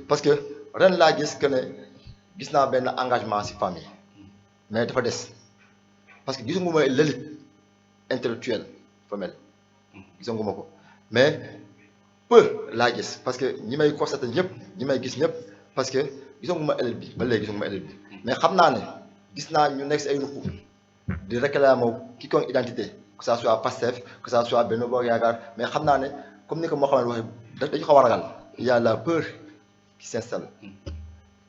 parce que ren laa gis que ne gis naa benn engagement ci famille mais dafa des parce que gisuma l'élite intellectuelle femelle gisanguma ko mais peu laa gis parce que ñi may constaté ñëpp ñi may gis ñëpp parce que gisanguma élite bi ba léegi gisanguma élite bi mais xam naa ne gis naa ñu nekk ci ay ruq di réclamer quiconque identité que ça soit Pastef que ça soit Benno Bokk Yaakaar mais xam naa ne comme ni ko moo xamal waxee dañu xaw a ragal il y a la peur qui s'installe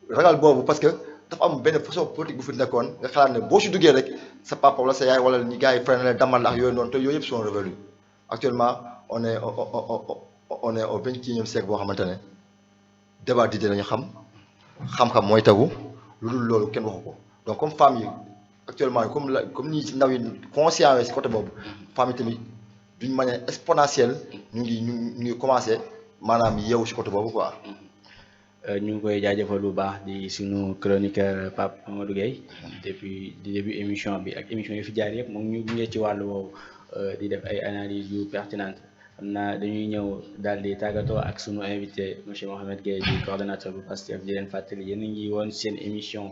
ragal boobu parce que dafa am benn façon politique bu fi nekkoon nga xalaat ne boo si duggee rek sa papa wala sa yaay wala ñi gars yi freiné la damal la ak yooyu noonu te yooyu yëpp sont révolus actuellement on est au 21e siècle boo xamante ne débat d'idées lañu xam-xam mooy tegu lu dul loolu kenn waxu ko donc comme femmes yi actuellement comme ni si ndaw yi conscient si côté boobu femmes yi tamit d'une manière exponentielle ñu ngi commencé maanaam yeewu si côté boobu quoi. ñu ngi koy jaajëfal bu baax di suñu chroniqueur Pape Amadou Gueye depuis di début émission bi ak émission yi fi jaar yëpp moom ñu gunge ci wàllu woowu di def ay analyses yu pertinentes xam naa dañuy ñëw daal di tàggatoo ak suñu invité monsieur Mohamed Gueye di coordonnateur bu Pastef di leen fàttali yéen a ngi woon seen émission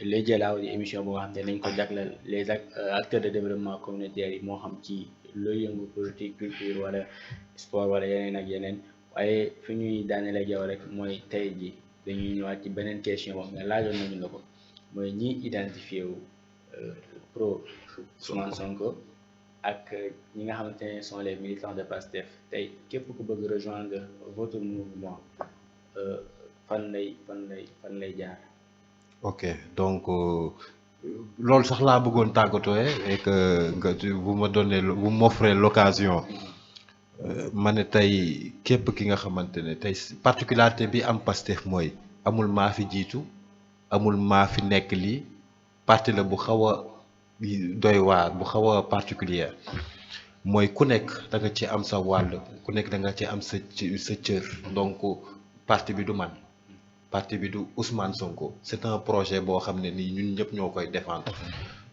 Les Dialaw di émission bu nga xam ne dañ ko jagleel les acteurs de développement communautaire yi moo xam ci looy yëngu politique culture wala sport wala yeneen ak yeneen. waaye fi ñuy daaneel ak yow rek mooy tey ji dañuy ñëwaat ci beneen question boo xam ne laajoon nañu la ko mooy ñi identifié wu pro Ousmane Sonko ak ñi nga xamante ne sont les militants de Pastef tey képp ku bëgg rejoindre votre mouvement fan lay jaar. ok donc loolu sax laa bëggoon tàggatoo et que vous m'offrez l'occasion ma ne tey képp ki nga xamante ne tey particularité bi am Pastef mooy amul maa fi jiitu amul maa fi nekk lii parti la bu xaw a doy waar bu xaw a particulière mooy ku nekk da nga ci am sa wàll ku nekk da nga ci am sa cër donc parti bi du man parti bi du Ousmane Sonko c'est un projet boo xam ne nii ñun ñëpp ñoo koy défendre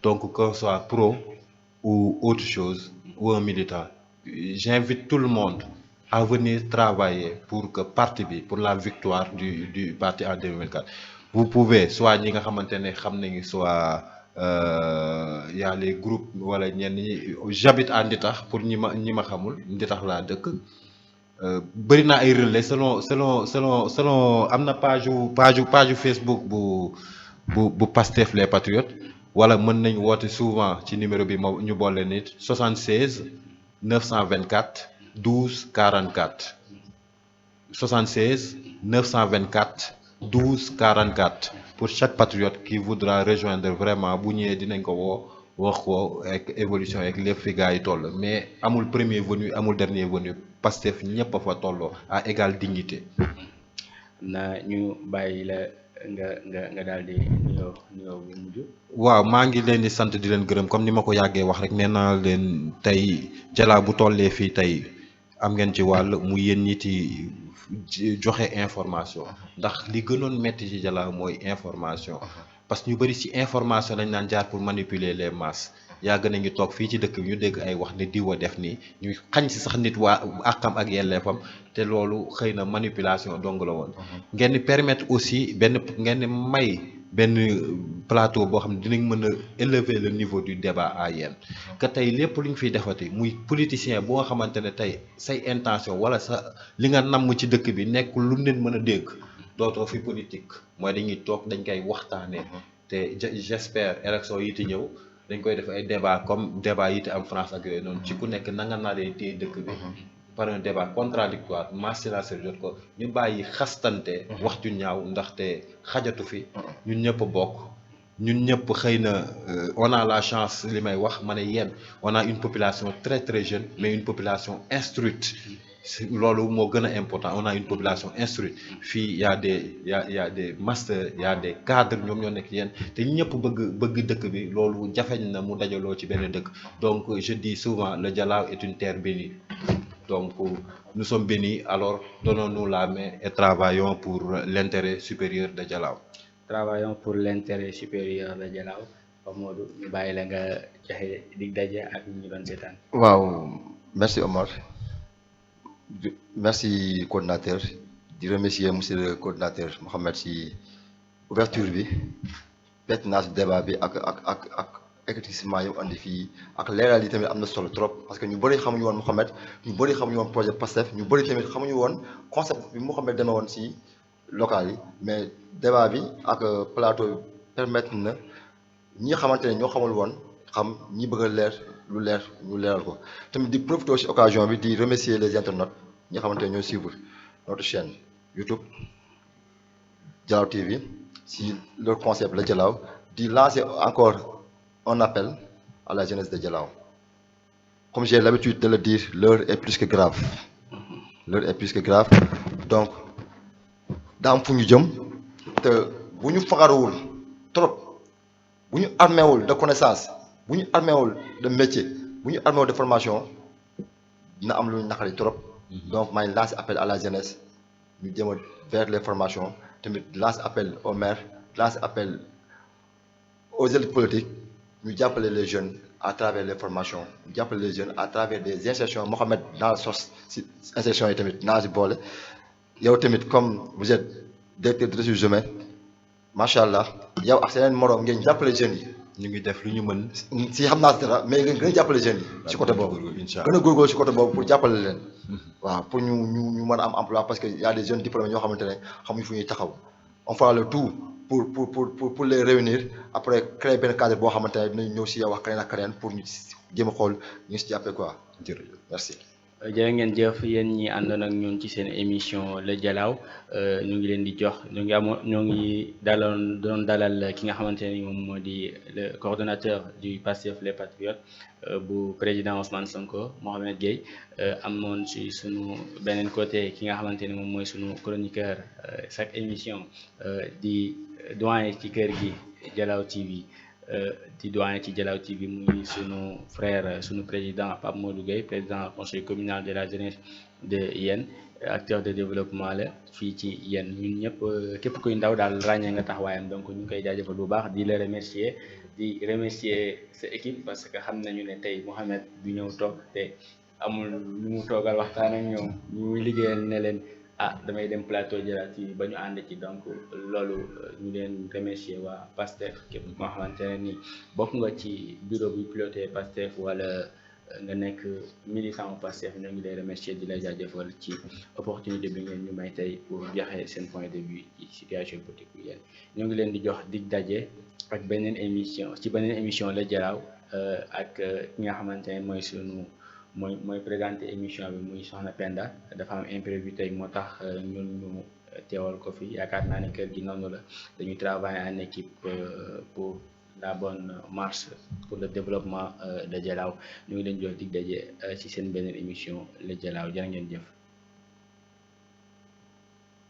donc qu'on soit pro ou autre chose ou un militant. J'invite tout le monde à venir travailler pour que parti bi pour la victoire du parti en 2024 vous pouvez soit ñi nga xamante ne xam nañu soit y a les groupes wala ñenn ñi j'habite à Nditax pour ñi ma xamul Nditax laa dëkk bëri na ay relais selon am na page Facebook bu Pastef les Patriotes wala mën nañ woote souvent ci numéro bi ñu boole nit 76 924 12 44 76 924 12 44 pour chaque patriote qui voudra rejoindre vraiment bu ñëwee dinañ ko woo wax ko ak évolution ak lépp fi gars yi toll mais amul premier venu amul dernier venu Pastef ñëpp a fa tolloo à égale dignité. na ñu bàyyi la nga daal di nuyoo bu mujj. waaw maa ngi leen di sant di leen gërëm comme ni ma ko yàggee wax rek nee naa leen tey Dialaw bu tollee fii tey am ngeen ci wàll mu yéen ñi ci joxe information ndax li gënoon metti ci Dialaw mooy information parce que ñu bëri ci information lañ naan jaar pour manipuler les masses yàgg nañu toog fii ci dëkk bi ñu dégg ay wax ne diw a def nii ñuy xañ si sax nit waa àqam ak yelleefam te loolu xëy na manipulation dong la woon. ngeen di permettre aussi ngeen di may benn plateau boo xam ne dinañ mën a élever le niveau du débat à yéen que tey lépp lu ñu fiy defati muy politicien boo nga xamante ne tey say intention wala sa li nga namm ci dëkk bi nekk lu neen mën a dégg dootoo fi politique mooy dañuy toog dañ koy waxtaanee te j'espère élection yi ti ñëw dañ koy def ay débat comme débat yi te am France ak yooyu noonu ci ku nekk nanga naa dee téye dëkk bi par un débat contradictoire masse la jot ko ñu bàyyi xastante wax ju ñaaw ndaxte xajatu fi ñun ñëpp bokk ñun ñëpp xëy na on a la chance li may wax ma ne yéen on a une population très très jeune mais une population instruite loolu moo gën a important on a une population instruite fii y a des masters y a des cadres ñoom ñoo nekk yéen te ñëpp bëgg dëkk bi loolu jafeñ na mu dajaloo ci benn dëkk donc je dis souvent le Dialaw est une terre bénie donc nous sommes bénis alors donnons-nous la main et travaillons pour l'intérêt supérieur de Dialaw. Travaillons pour l'intérêt supérieur de Dialaw Modou ñu bàyyi la nga joxe dig daje ak ñu doon seetaan. waaw merci Omar merci coordinateur di remercier monsieur le coordinateur Mohamed si ouverture bi pertinence débat bi ak éclaircissement yi mu andi fii ak leeral yi tamit am na solo trop parce que ñu bëri xamuñu woon Mohamed ñu bëri xamuñu woon projet PASTEF ñu bëri tamit xamuñu woon concept bi Mohamed demee woon si local yi mais débat bi ak plateau bi permettre na ñi xamante ne ñoo xamul woon xam ñi bëgg a leer lu leer ñu leeral ko tamit di profiter ci occasion bi di remercier les internautes ñi xamante ne ñoo suivre notre chaîne YouTube Dialaw TV si leur concept la Dialaw di lancer encore un appel à la jeunesse de Dialaw comme j'ai l'habitude de le dire l'heure est plus que grave l'heure est plus que grave donc daa am fu ñu jëm te bu ñu fagaruwul trop bu ñu arméwul de connaissance bu ñu arméwul de métier bu ñu arméwul de formation dina am lu ñu naqari trop donc maa ngi lancer appel à la jeunesse ñu jëm a vers les formations tamit lancer appel aux maires lancer appel aux élites politiques ñu jàppale les jeunes à travers les formations ñu jàppale les jeunes à travers des insertions Mohamed dans sos si insertions yi tamit naa si boole yow tamit comme vous êtes directeur de ressources humaines macha allah yow ak seen moroom ngeen jàppale jeunes yi. ñu ngi def lu ñu mën. si xam naa si dara mais ngeen gën a jàppale jeunes yi. si côté boobu incha gën a góorgóorlu si côté boobu pour jàppale leen. waaw pour ñu mën a am emploi parce que y a des jeunes diplômés ñoo xamante ne xamuñu fu ñuy taxaw on fera le tout pour les réunir après créer benn cadre boo xamante ne dinañ ñëw si yow wax keneen ak keneen pour ñu jéem a xool ñu si jàppee quoi. jërëjëf merci. jërë ngeen jëf yéen ñi àndoon ak ñun ci seen émission Le Dialaw ñu ngi leen di jox ñoo ngi doon dalal ki nga xamante ne moom moo di le coordonnateur du PASTEF les Patriotes bu président Ousmane Sonko Mohamed Gueye amoon ci sunu beneen côté ki nga xamante ne moom mooy sunu chroniqueur chaque émission di doyen ci kër gi Dialaw TV. di doyen ci Dialaw TV muy sunu frère sunu président Pape Modou Gueye président conseil communal de la jeunesse de Yène acteur de développement la fii ci Yène ñun ñëpp képp kuy ndaw daal ràññee nga taxawaayam donc ñu ngi koy jaajëfal bu baax di la remercier di remercier sa équipe parce que xam nañu ne tey Mohamed du ñëw toog te amul lu mu toogal waxtaan ak ñoom ñu muy liggéeyal ne leen damay dem plateau Dialaw TV ba ñu ànd ci donc loolu ñu leen remercier waa PASTEF képp moo xamante ne ni bokk nga ci bureau bi piloté PASTEF wala nga nekk militant PASTEF ñoo ngi lay remercier di la jaajëfal ci opportunité bi ngeen ñu may tey pour joxe seen point de vue ci situation politique bu yéen ñoo ngi leen di jox dig daje ak beneen émission La Dialaw ak ki nga xamante ne mooy présenté émission bi muy Soxna Penda dafa am imprévu tey moo tax ñun ñu teewal ko fi yaakaar naa ne kër gi noonu la dañuy travailler en équipe pour la bonne marche pour le développement de Dialaw ñu ngi leen jox dig daje ci seen beneen émission Le Dialaw jërë ngeen jëf.